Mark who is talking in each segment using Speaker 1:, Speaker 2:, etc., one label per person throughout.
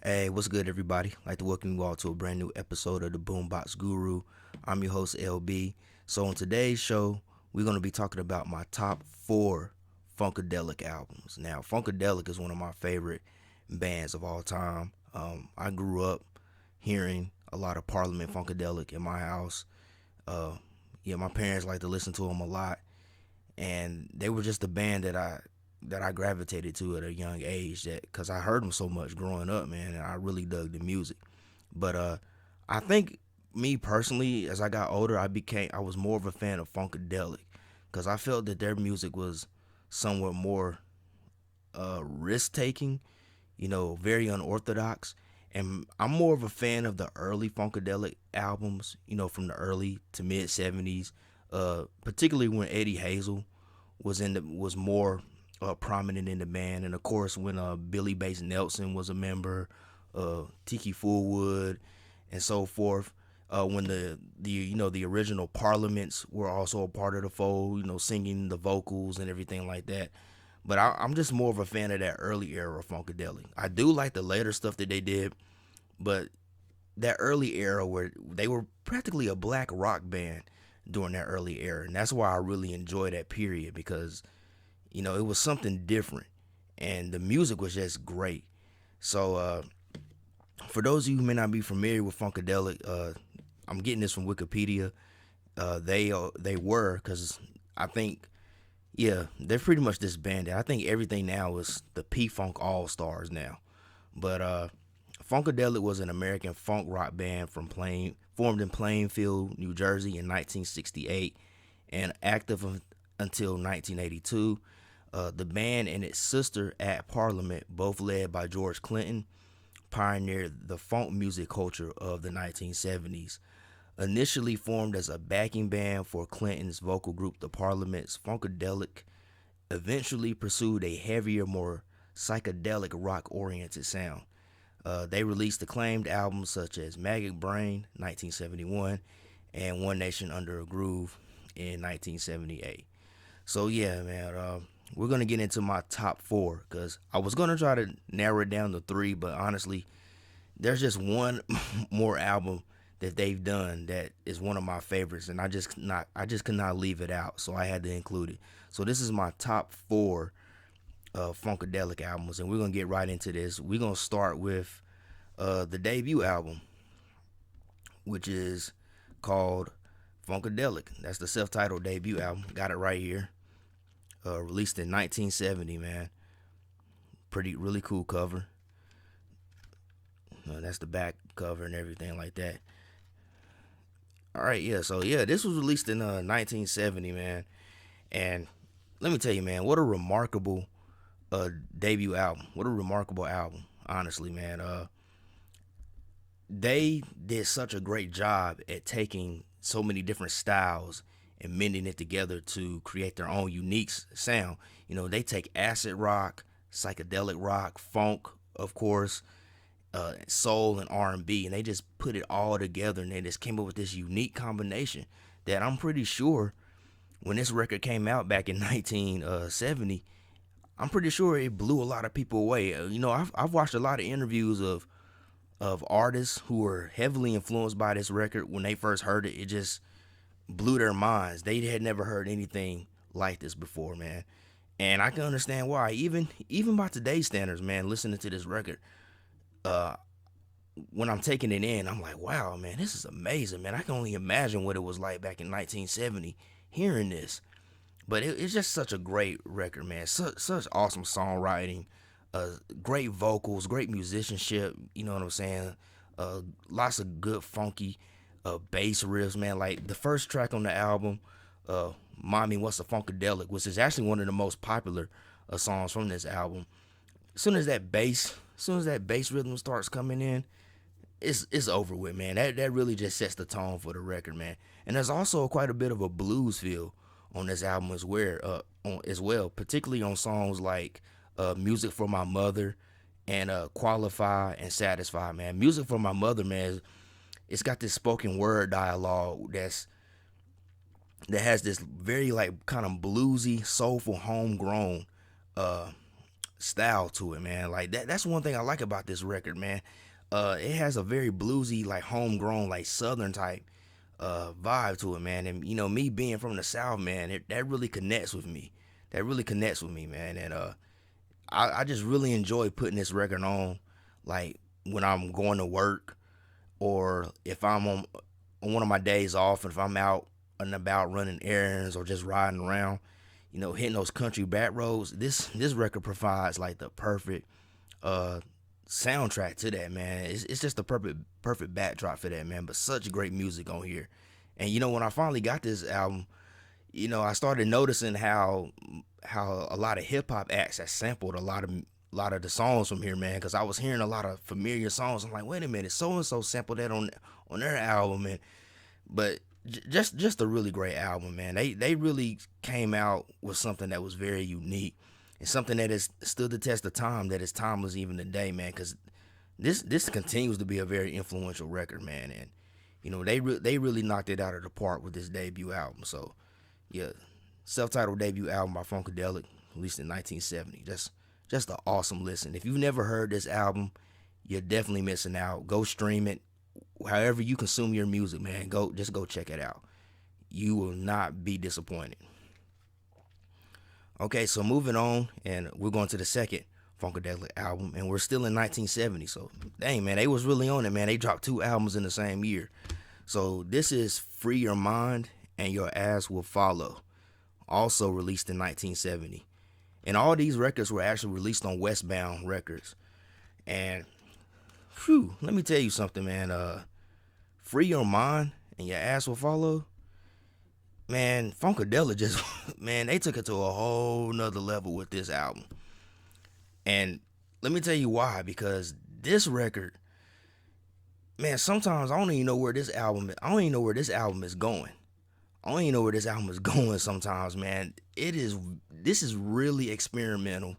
Speaker 1: Hey, what's good, everybody? I'd like to welcome you all to a brand new episode of the Boombox Guru. I'm your host, LB. So, on today's show, we're going to be talking about my top four Funkadelic albums. Now, Funkadelic is one of my favorite bands of all time. I grew up hearing a lot of Parliament Funkadelic in my house. Uh, yeah, my parents like to listen to them a lot, and they were just a band that I gravitated to at a young age. That because I heard them so much growing up, man, and I really dug the music. But I think me personally, as I got older, I was more of a fan of Funkadelic because I felt that their music was somewhat more risk taking, very unorthodox. And I'm more of a fan of the early Funkadelic albums, from the early to mid '70s, particularly when Eddie Hazel was more prominent in the band, and of course when Billy Bates Nelson was a member, Tiki Fullwood, and so forth. When the original Parliaments were also a part of the fold, singing the vocals and everything like that. But I'm just more of a fan of that early era of Funkadelic. I do like the later stuff that they did, but that early era where they were practically a black rock band during that early era, and that's why I really enjoy that period because it was something different, and the music was just great. So, for those of you who may not be familiar with Funkadelic, I'm getting this from Wikipedia. They were because I think they're pretty much disbanded. I think everything now is the P Funk All Stars now, but Funkadelic was an American funk rock band formed in Plainfield, New Jersey in 1968, and active until 1982. The band and its sister at Parliament, both led by George Clinton, pioneered the funk music culture of the 1970s. Initially formed as a backing band for Clinton's vocal group, the Parliaments, Funkadelic eventually pursued a heavier, more psychedelic rock-oriented sound. They released acclaimed albums such as Maggot Brain, 1971, and One Nation Under a Groove in 1978. So yeah, man, we're gonna get into my top four because I was gonna try to narrow it down to three, but honestly, there's just one more album that they've done that is one of my favorites, and I just could not leave it out, so I had to include it. So this is my top four Funkadelic albums, and we're gonna get right into this. We're gonna start with the debut album, which is called Funkadelic. That's the self-titled debut album. Got it right here. Released in 1970, man. Really cool cover. That's the back cover and everything like that. All right, yeah. So yeah, this was released in 1970, man. And let me tell you, man, what a remarkable debut album. What a remarkable album, honestly, man. They did such a great job at taking so many different styles and mending it together to create their own unique sound. They take acid rock, psychedelic rock, funk, of course, soul and R&B, and they just put it all together, and they just came up with this unique combination that I'm pretty sure when this record came out back in 1970, I'm pretty sure it blew a lot of people away. I've watched a lot of interviews of artists who were heavily influenced by this record. When they first heard it, it just blew their minds. They had never heard anything like this before, man. And I can understand why. Even by today's standards, man, listening to this record, uh, when I'm taking it in, I'm like, wow, man, this is amazing, man. I can only imagine what it was like back in 1970 hearing this. But it's just such a great record, man. Such awesome songwriting, great vocals, great musicianship. You know what I'm saying? Lots of good funky bass riffs, man. Like the first track on the album, "Mommy, What's a Funkadelic," which is actually one of the most popular songs from this album. As soon as that bass rhythm starts coming in, it's over with, man. That really just sets the tone for the record, man. And there's also quite a bit of a blues feel on this album as well, particularly on songs like "Music for My Mother" and "Qualify" and "Satisfy." Man, "Music for My Mother," man, it's got this spoken word dialogue that has this very like kind of bluesy, soulful, homegrown uh, style to it, man. Like that's one thing I like about this record, man. It has a very bluesy, like homegrown, like southern type vibe to it, man. And me being from the South, man, that really connects with me. That really connects with me, man. And I just really enjoy putting this record on, like when I'm going to work, or if I'm on one of my days off, and if I'm out and about running errands or just riding around, hitting those country back roads. This record provides like the perfect uh soundtrack to that, man. It's just the perfect backdrop for that, man. But such great music on here. And when I finally got this album, I started noticing how a lot of hip hop acts have sampled a lot of the songs from here, man. Because I was hearing a lot of familiar songs. I'm like, wait a minute, so and so sampled that on their album, and but just a really great album, man. They really came out with something that was very unique, and something that has stood the test of time, that is timeless even today, man. Because this continues to be a very influential record, man. And they really knocked it out of the park with this debut album. So yeah, self-titled debut album by Funkadelic, released in 1970. Just an awesome listen. If you've never heard this album, you're definitely missing out. Go stream it. However you consume your music, man, just go check it out. You will not be disappointed. Okay, so moving on, and we're going to the second Funkadelic album, and we're still in 1970. So dang, man, they was really on it, man. They dropped 2 albums in the same year. So this is Free Your Mind and Your Ass Will Follow, also released in 1970. And all these records were actually released on Westbound Records. And let me tell you something, man. Free Your Mind and Your Ass Will Follow. Man, Funkadelic just, man, they took it to a whole nother level with this album. And let me tell you why. Because this record, man, sometimes I don't even know where this album is. I don't even know where this album is going. I don't even know where this album is going sometimes, man. This is really experimental,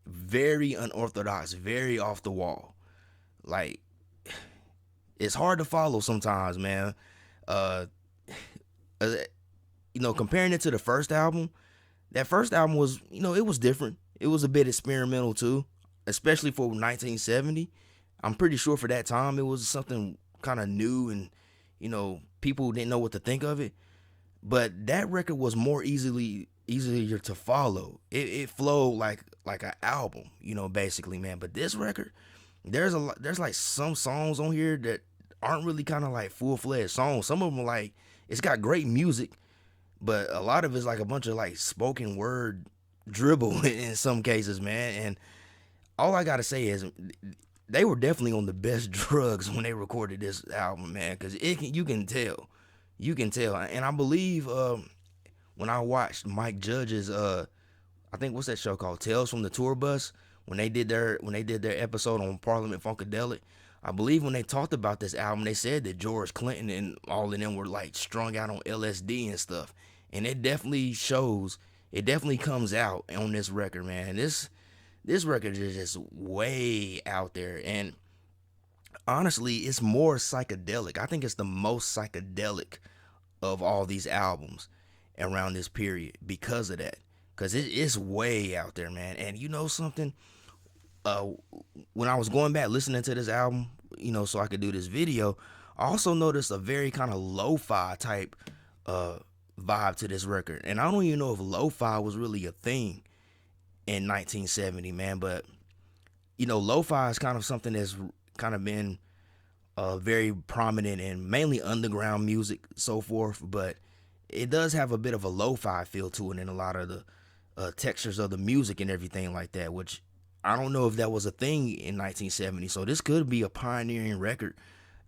Speaker 1: very unorthodox, very off the wall. Like, it's hard to follow sometimes, man. Comparing it to the first album, that first album was, it was different. It was a bit experimental too, especially for 1970. I'm pretty sure for that time it was something kind of new, and people didn't know what to think of it. But that record was more easier to follow. It flowed like an album, basically, man. But this record, there's like some songs on here that aren't really kind of like full-fledged songs. Some of them are like, it's got great music, but a lot of it's like a bunch of like spoken word dribble in some cases, man. And all I gotta say is they were definitely on the best drugs when they recorded this album, man, because you can tell. And I believe when I watched Mike Judge's I think, what's that show called, Tales from the Tour Bus, when they did their episode on Parliament Funkadelic, I believe when they talked about this album, they said that George Clinton and all of them were like strung out on LSD and stuff. And it definitely shows, it definitely comes out on this record, man. This record is just way out there. And honestly, it's more psychedelic. I think it's the most psychedelic of all these albums around this period because of that. Because it's way out there, man. And you know something? When I was going back listening to this album, so I could do this video, I also noticed a very kind of lo-fi type vibe to this record. And I don't even know if lo-fi was really a thing in 1970, man. But, lo-fi is kind of something that's kind of been very prominent in mainly underground music, so forth. But it does have a bit of a lo-fi feel to it in a lot of the textures of the music and everything like that, which I don't know if that was a thing in 1970. So this could be a pioneering record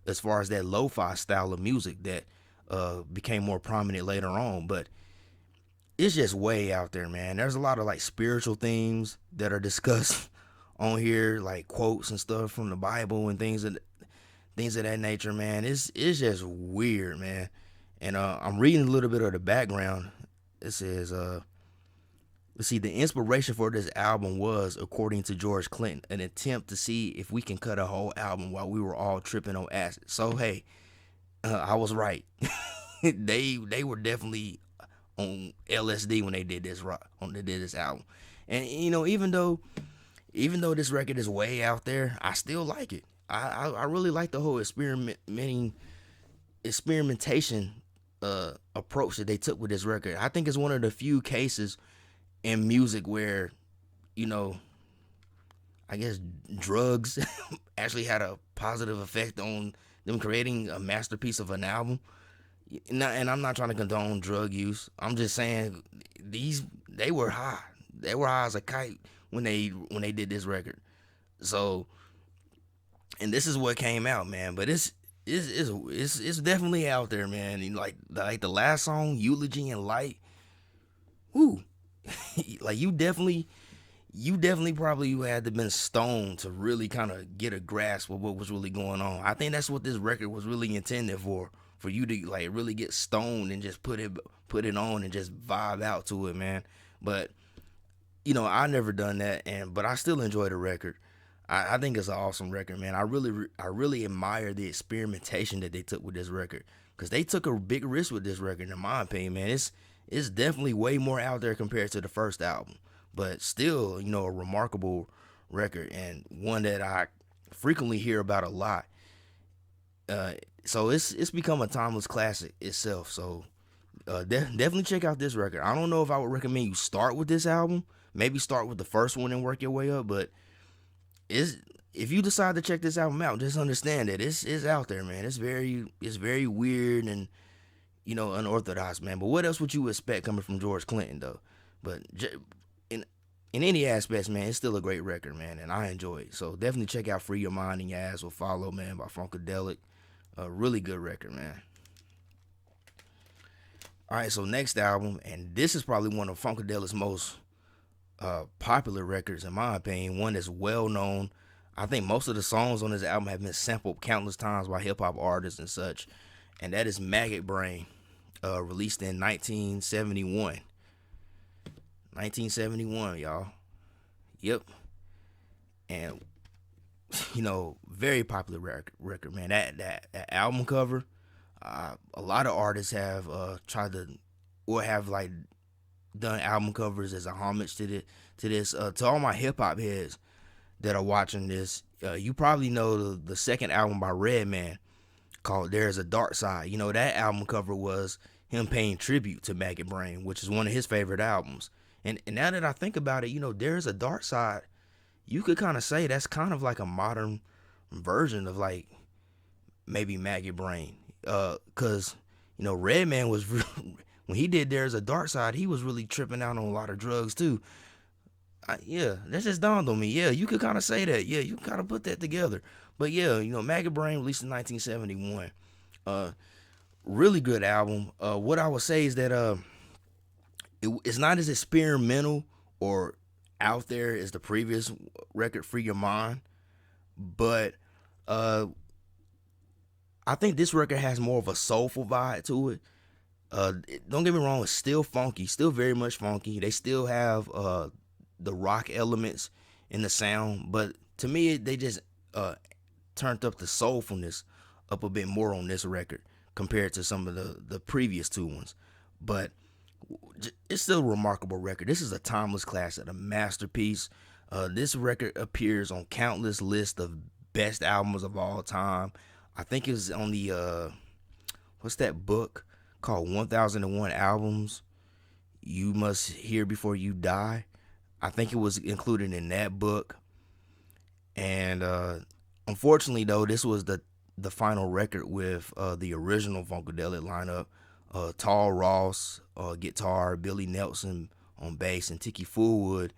Speaker 1: as far as that lo-fi style of music that became more prominent later on. But it's just way out there, man. There's a lot of like spiritual themes that are discussed on here, like quotes and stuff from the Bible and things of that nature, man. It's just weird, man. And I'm reading a little bit of the background. It says, let's see, the inspiration for this album was, according to George Clinton, an attempt to see if we can cut a whole album while we were all tripping on acid. So hey, I was right. They were definitely on LSD when they did this album. And even though even though this record is way out there, I still like it. I really like the whole experimentation approach that they took with this record. I think it's one of the few cases in music where, you know, I guess drugs actually had a positive effect on them creating a masterpiece of an album. And I'm not trying to condone drug use. I'm just saying they were high. They were high as a kite when they did this record. So, and this is what came out, man. But it's definitely out there, man. And like the last song, Eulogy and Light. Whoo, like you definitely probably had to been stoned to really kind of get a grasp of what was really going on. I think that's what this record was really intended for you to like really get stoned and just put it on and just vibe out to it, man. But I never done that, but I still enjoy the record. I think it's an awesome record, man. I really admire the experimentation that they took with this record, because they took a big risk with this record, in my opinion, man. It's definitely way more out there compared to the first album, but still, a remarkable record, and one that I frequently hear about a lot. So it's become a timeless classic itself. So definitely check out this record. I don't know if I would recommend you start with this album. Maybe start with the first one and work your way up. But if you decide to check this album out, just understand that it's out there, man. It's very weird and unorthodox, man. But what else would you expect coming from George Clinton, though? But in any aspects, man, it's still a great record, man, and I enjoy it. So definitely check out "Free Your Mind and Your Ass Will Follow," man, by Funkadelic. A really good record, man. All right, so next album, and this is probably one of Funkadelic's most popular records, in my opinion. One that's well known. I think most of the songs on this album have been sampled countless times by hip hop artists and such, and that is Maggot Brain, released in 1971. 1971, y'all. Yep. And very popular record, man. That album cover, a lot of artists have tried to, or have like done album covers as a homage to this. To all my hip hop heads that are watching this, you probably know the second album by Redman called "There's a Dark Side." That album cover was him paying tribute to Maggie Brain, which is one of his favorite albums. And now that I think about it, "There's a Dark Side," you could kind of say that's kind of like a modern version of like maybe Maggie Brain. Cause Redman was when he did "There's a Dark Side," he was really tripping out on a lot of drugs too. Yeah, that just dawned on me. Yeah, you could kind of say that. Yeah, you can kind of put that together. But yeah, Maggot Brain released in 1971. Really good album. What I would say is that it's not as experimental or out there as the previous record, "Free Your Mind," but I think this record has more of a soulful vibe to it. Don't get me wrong, it's still funky, still very much funky. They still have the rock elements in the sound, but to me, they just turned up the soulfulness up a bit more on this record compared to some of the previous two ones. But it's still a remarkable record. This is a timeless classic, a masterpiece. This record appears on countless lists of best albums of all time. I think it was on the what's that book called 1001 Albums You Must Hear Before You Die. I think it was included in that book. And unfortunately, though, this was the final record with the original Funkadelic lineup. Tall Ross guitar, Billy Nelson on bass, and Tiki Fullwood.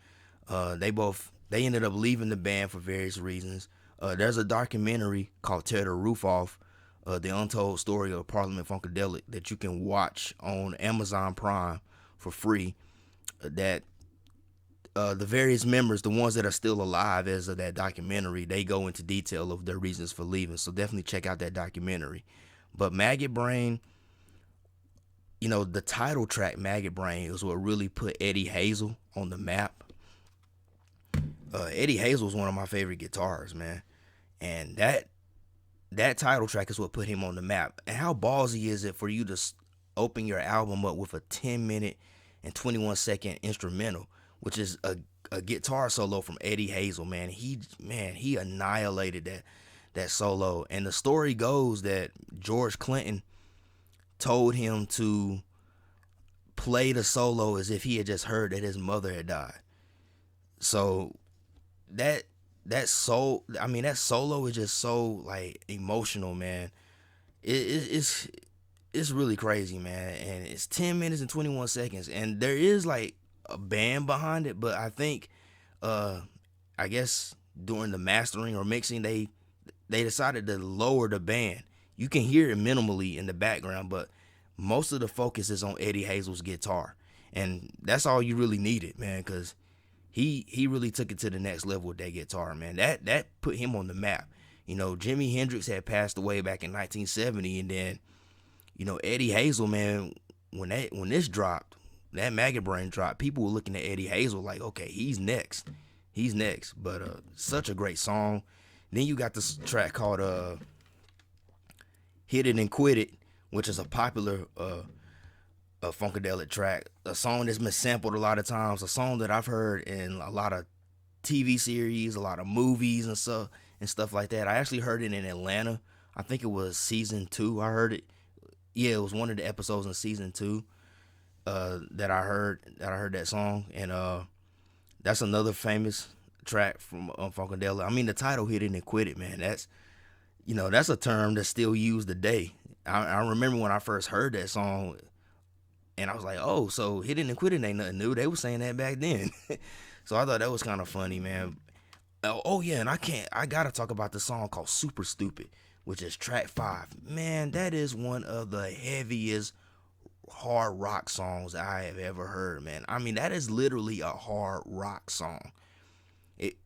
Speaker 1: They ended up leaving the band for various reasons. There's a documentary called "Tear the Roof Off," the untold story of Parliament Funkadelic, that you can watch on Amazon Prime for free. That the various members, the ones that are still alive as of that documentary, they go into detail of their reasons for leaving. So definitely check out that documentary. But Maggot Brain, the title track "Maggot Brain" is what really put Eddie Hazel on the map. Eddie Hazel is one of my favorite guitarists, man. And that title track is what put him on the map. And how ballsy is it for you to open your album up with a 10-minute and 21-second instrumental, which is a guitar solo from Eddie Hazel, man. He annihilated that solo. And the story goes that George Clinton told him to play the solo as if he had just heard that his mother had died. So that solo is just so like emotional, man. It's really crazy, man. And it's 10 minutes and 21 seconds, and there is like a band behind it, but I think I guess during the mastering or mixing they decided to lower the band. You can hear it minimally in the background, but most of the focus is on Eddie Hazel's guitar, and that's all you really needed, man, because he really took it to the next level with that guitar, man. That put him on the map. Jimi Hendrix had passed away back in 1970, and then Eddie Hazel, man, when this dropped, that Maggot Brain dropped, people were looking at Eddie Hazel like, okay, he's next. But such a great song. Then you got this track called Hit It and Quit It, which is a popular a Funkadelic track, a song that's been sampled a lot of times, a song that I've heard in a lot of TV series, a lot of movies and stuff like that. I actually heard it in Atlanta. I think it was season 2. I heard it. Yeah, it was one of the episodes in season 2 that I heard that song, and that's another famous track from Funkadelic. I mean, the title "Hit It and Quit It," man. That's a term that's still used today. I remember when I first heard that song, and I was like, oh, so "Hit It and Quit It" ain't nothing new. They were saying that back then. So I thought that was kind of funny, man. Oh yeah, and I gotta talk about the song called "Super Stupid," which is track 5. Man, that is one of the heaviest hard rock songs I have ever heard, man. I mean, that is literally a hard rock song.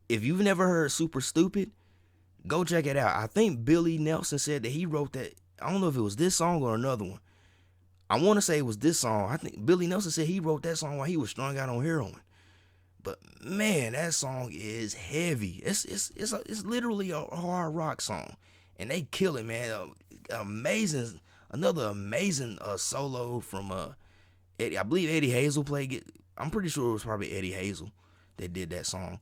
Speaker 1: If you've never heard "Super Stupid," go check it out. I think Billy Nelson said that he wrote that. I don't know if it was this song or another one. I want to say it was this song. I think Billy Nelson said he wrote that song while he was strung out on heroin. But man, that song is heavy. It's literally a hard rock song, and they kill it, man. Amazing, another amazing solo from Eddie. I believe Eddie Hazel played it. I'm pretty sure it was probably Eddie Hazel that did that song,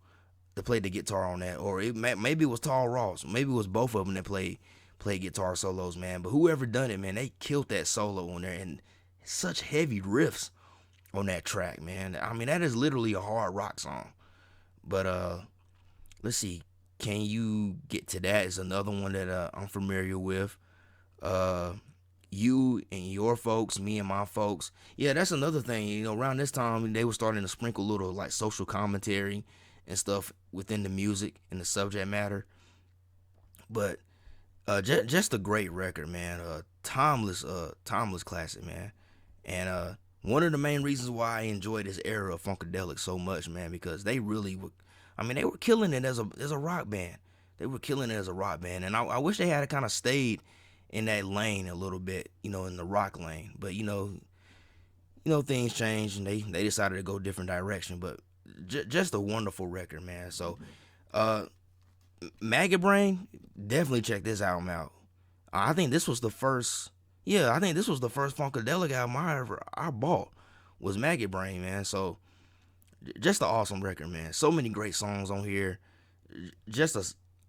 Speaker 1: that played the guitar on that, or maybe it was Tall Ross. Maybe it was both of them that played guitar solos, man. But whoever done it, man, they killed that solo on there, and such heavy riffs on that track, man. I mean, that is literally a hard rock song. But let's see, Can You Get to That is another one that I'm familiar with. You and Your Folks, Me and My Folks. Yeah, that's another thing. Around this time they were starting to sprinkle little like social commentary and stuff within the music and the subject matter. But just a great record, man. Timeless classic, man. And one of the main reasons why I enjoy this era of Funkadelic so much, man, because they really were. I mean, they were killing it as a rock band. They were killing it as a rock band, and I wish they had kind of stayed in that lane a little bit, in the rock lane. But things changed, and they decided to go a different direction. But just a wonderful record, man. So, Maggot Brain, definitely check this album out. I think this was the first. Yeah, I think this was the first Funkadelic album I bought, was Maggot Brain, man. So just an awesome record, man. So many great songs on here. Just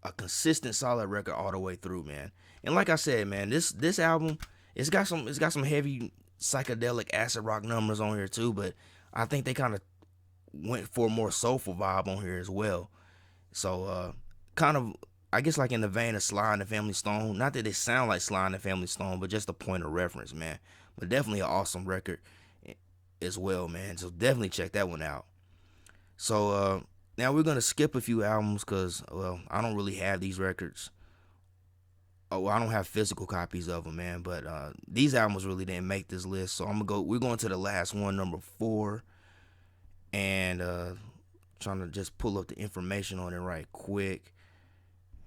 Speaker 1: a consistent, solid record all the way through, man. And like I said, man, this album, it's got some heavy psychedelic acid rock numbers on here too, but I think they kind of went for a more soulful vibe on here as well. So kind of, I guess, like in the vein of Sly and the Family Stone. Not that they sound like Sly and the Family Stone, but just a point of reference, man. But definitely an awesome record as well, man. So definitely check that one out. So now we're going to skip a few albums because, well, I don't really have these records. Oh, I don't have physical copies of them, man. But these albums really didn't make this list. So we're going to the last one, number 4. And trying to just pull up the information on it right quick.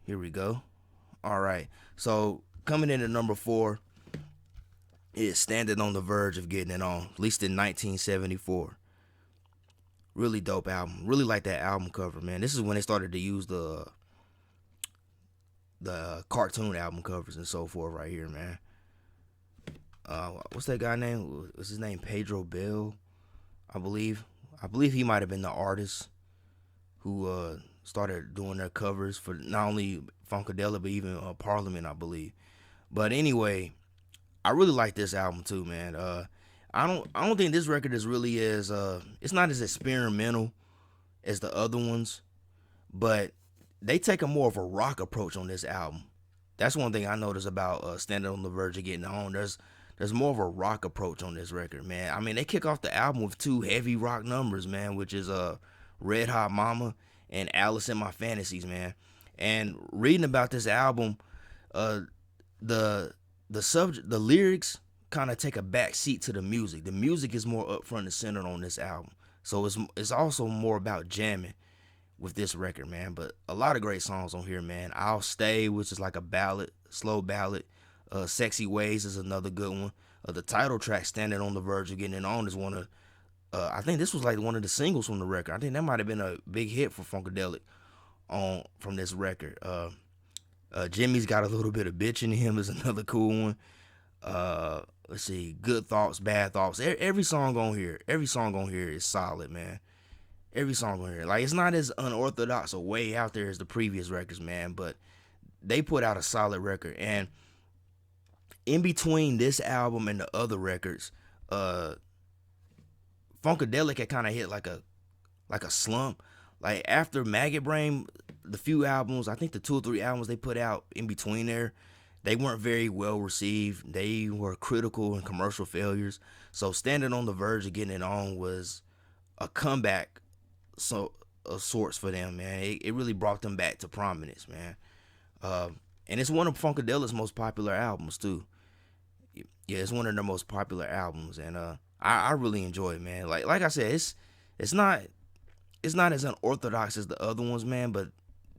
Speaker 1: Here we go. All right. So coming in at number 4 is Standing on the Verge of Getting It On, released in 1974. Really dope album. Really like that album cover, man. This is when they started to use the cartoon album covers and so forth right here, man. What's that guy name? What's his name? Pedro Bell, I believe. I believe he might have been the artist who started doing their covers for not only Funkadelic but even Parliament, I believe. But anyway, I really like this album too, man. I don't think this record is really as it's not as experimental as the other ones, but they take a more of a rock approach on this album. That's one thing I noticed about Standing on the Verge of Getting On. There's more of a rock approach on this record, man. I mean, they kick off the album with two heavy rock numbers, man, which is Red Hot Mama and Alice in My Fantasies, man. And reading about this album, uh, the the lyrics kind of take a back seat to the music. The music is more upfront and centered on this album, so it's also more about jamming with this record, man. But a lot of great songs on here, man. I'll Stay, which is like a ballad, slow ballad. Sexy Ways is another good one. The title track, Standing on the Verge of Getting It On, is one of, I think this was like one of the singles from the record. I think that might have been a big hit for Funkadelic from this record. Jimmy's Got a Little Bit of Bitch in Him is another cool one. Let's see, Good Thoughts, Bad Thoughts. Every song on here is solid, man. Every song on here, like, it's not as unorthodox or way out there as the previous records, man, but they put out a solid record. And in between this album and the other records, Funkadelic had kind of hit like a slump. Like after Maggot Brain, the few albums, I think the 2 or 3 albums they put out in between there, they weren't very well received. They were critical and commercial failures. So Standing on the Verge of Getting It On was a comeback of sorts for them, man. It really brought them back to prominence, man. And it's one of Funkadelic's most popular albums too. Yeah, it's one of their most popular albums, and I really enjoy it, man. Like I said, it's not as unorthodox as the other ones, man, but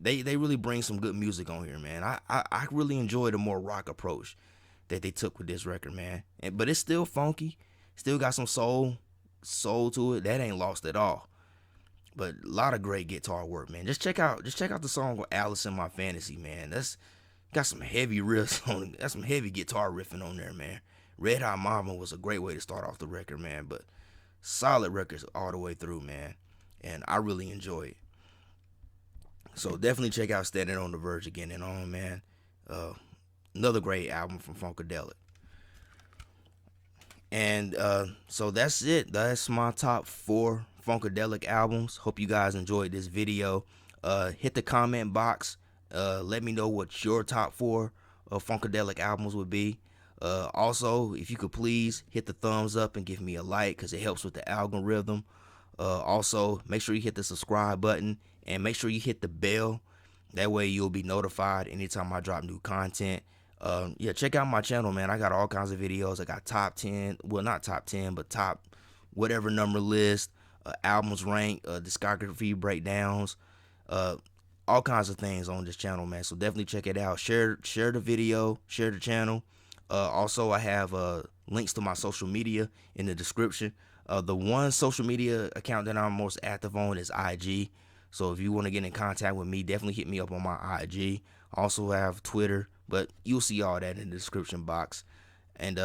Speaker 1: they really bring some good music on here, man. I really enjoy the more rock approach that they took with this record, man. But it's still funky, still got some soul to it. That ain't lost at all. But a lot of great guitar work, man. Just check out the song with Alice in My Fantasy, man. That's got some heavy riffs on it. That's some heavy guitar riffing on there, man. Red Hot Mama was a great way to start off the record, man. But solid records all the way through, man. And I really enjoy it. So definitely check out Standing on the Verge of Getting It On, man. Another great album from Funkadelic. And so that's it. That's my top 4 Funkadelic albums. Hope you guys enjoyed this video. Hit the comment box. Let me know what your top 4 Funkadelic albums would be. Also, if you could please hit the thumbs up and give me a like, because it helps with the algorithm. Also, make sure you hit the subscribe button and make sure you hit the bell. That way you'll be notified anytime I drop new content. Yeah, check out my channel, man. I got all kinds of videos. I got top 10, well, not top 10, but top whatever number list, albums rank, discography breakdowns, all kinds of things on this channel, man. So definitely check it out. Share the video, share the channel. Also, I have links to my social media in the description. The one social media account that I'm most active on is IG. So if you want to get in contact with me, definitely hit me up on my IG. I also have Twitter, but you'll see all that in the description box. And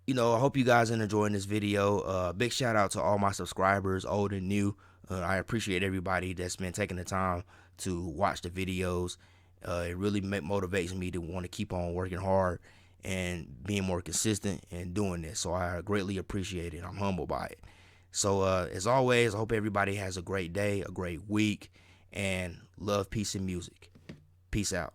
Speaker 1: you know, I hope you guys are enjoying this video. Big shout out to all my subscribers, old and new. I appreciate everybody that's been taking the time to watch the videos. It really motivates me to want to keep on working hard and being more consistent and doing this. So I greatly appreciate it. I'm humbled by it. So as always, I hope everybody has a great day, a great week, and love, peace, and music. Peace out.